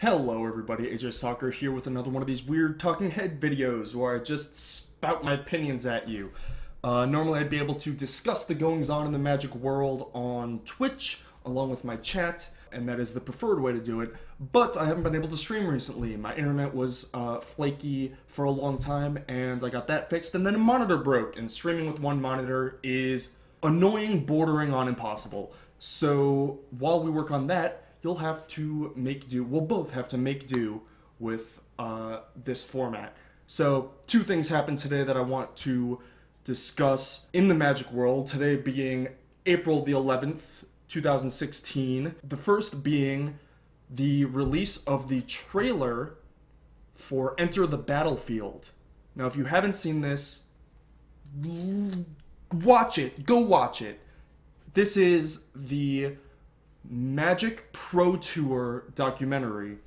Hello everybody, AJ Soccer here with another one of these weird talking head videos where I just spout my opinions at you. Normally I'd be able to discuss the goings on in the Magic world on Twitch along with my chat, and that is the preferred way to do it, but I haven't been able to stream recently. My internet was flaky for a long time and I got that fixed, and then a monitor broke, and streaming with one monitor is annoying, bordering on impossible. So while we work on that, you'll have to make do. We'll both have to make do with this format. So two things happened today that I want to discuss in the Magic world. Today being April the 11th, 2016. The first being the release of the trailer for Enter the Battlefield. Now, if you haven't seen this, watch it. Go watch it. This is the Magic Pro Tour documentary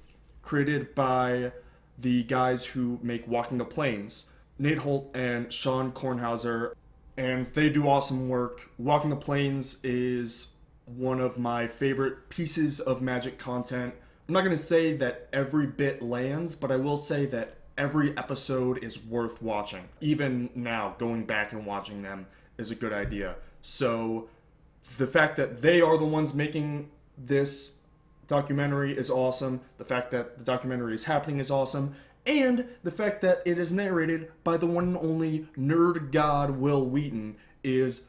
created by the guys who make Walking the Plains, Nate Holt and Sean Kornhauser, and they do awesome work. Walking the Plains is one of my favorite pieces of Magic content. I'm not going to say that every bit lands, but I will say that every episode is worth watching. Even now, going back and watching them is a good idea. So the fact that they are the ones making this documentary is awesome. The fact that the documentary is happening is awesome. And the fact that it is narrated by the one and only nerd god Will Wheaton is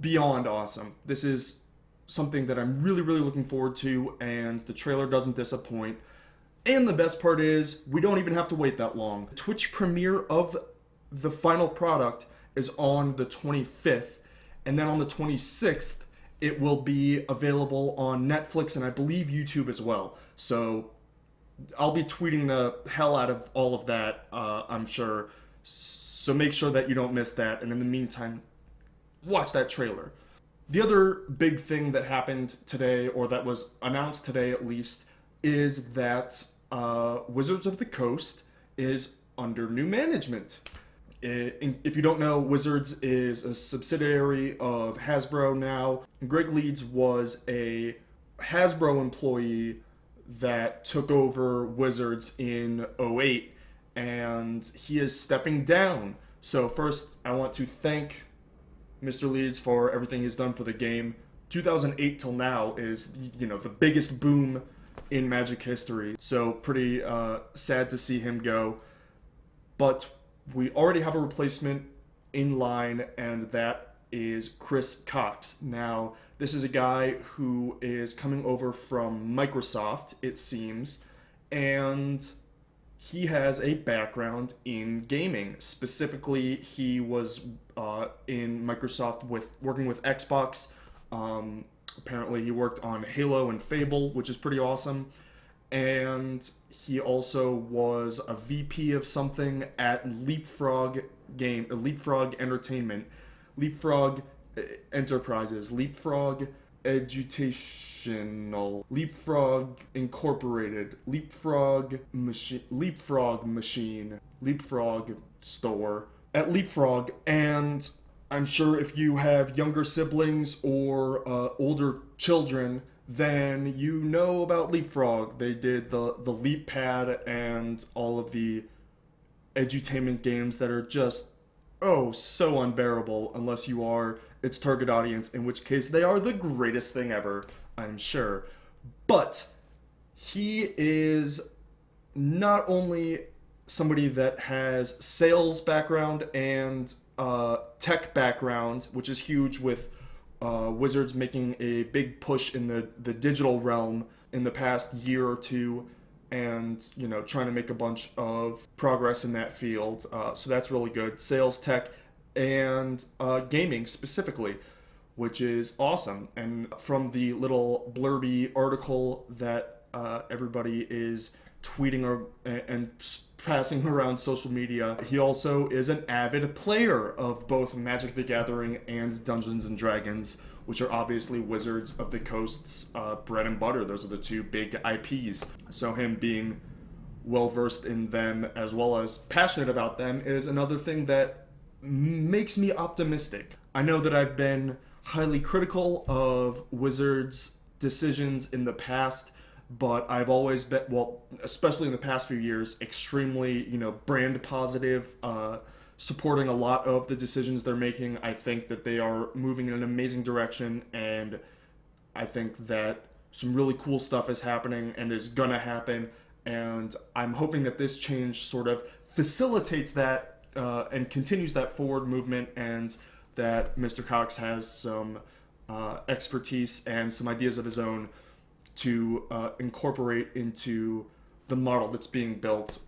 beyond awesome. This is something that I'm really looking forward to, and the trailer doesn't disappoint. And the best part is, we don't even have to wait that long. The Twitch premiere of the final product is on the 25th, and then on the 26th, it will be available on Netflix and I believe YouTube as well. So I'll be tweeting the hell out of all of that, I'm sure. So make sure that you don't miss that. And in the meantime, watch that trailer. The other big thing that happened today, or that was announced today at least, is that Wizards of the Coast is under new management. If you don't know, Wizards is a subsidiary of Hasbro now. Greg Leeds was a Hasbro employee that took over Wizards in '08, and he is stepping down. So first, I want to thank Mr. Leeds for everything he's done for the game. 2008 till now is, the biggest boom in Magic history. So pretty sad to see him go. But we already have a replacement in line, and that is Chris Cox. Now, this is a guy who is coming over from Microsoft, it seems, and he has a background in gaming. Specifically, he was in Microsoft working with Xbox. Apparently, he worked on Halo and Fable, which is pretty awesome. And he also was a VP of something at Leapfrog Entertainment, Leapfrog Enterprises, Leapfrog Educational, Leapfrog Incorporated, Leapfrog Machine, Leapfrog Store, at Leapfrog. And I'm sure if you have younger siblings or older children, then you know about Leapfrog. They did the Leap Pad and all of the edutainment games that are just, so unbearable unless you are its target audience, in which case they are the greatest thing ever, I'm sure. But he is not only somebody that has sales background and tech background, which is huge with Wizards making a big push in the digital realm in the past year or two, and trying to make a bunch of progress in that field. So that's really good. Sales, tech, and gaming specifically, which is awesome. And from the little blurby article that everybody is tweeting and passing around social media, he also is an avid player of both Magic the Gathering and Dungeons and Dragons, which are obviously Wizards of the Coast's bread and butter. Those are the two big IPs. So him being well-versed in them as well as passionate about them is another thing that makes me optimistic. I know that I've been highly critical of Wizards' decisions in the past but I've always been, well, especially in the past few years, extremely, brand positive, supporting a lot of the decisions they're making. I think that they are moving in an amazing direction, and I think that some really cool stuff is happening and is gonna happen. And I'm hoping that this change sort of facilitates that and continues that forward movement, and that Mr. Cox has some expertise and some ideas of his own to incorporate into the model that's being built,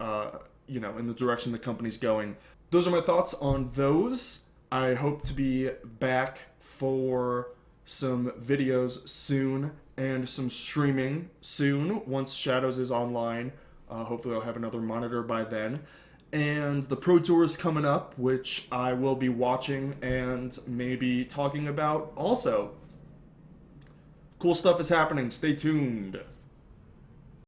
in the direction the company's going. Those are my thoughts on those. I hope to be back for some videos soon and some streaming soon once Shadows is online. Hopefully I'll have another monitor by then. And the Pro Tour is coming up, which I will be watching and maybe talking about also. Cool stuff is happening. Stay tuned.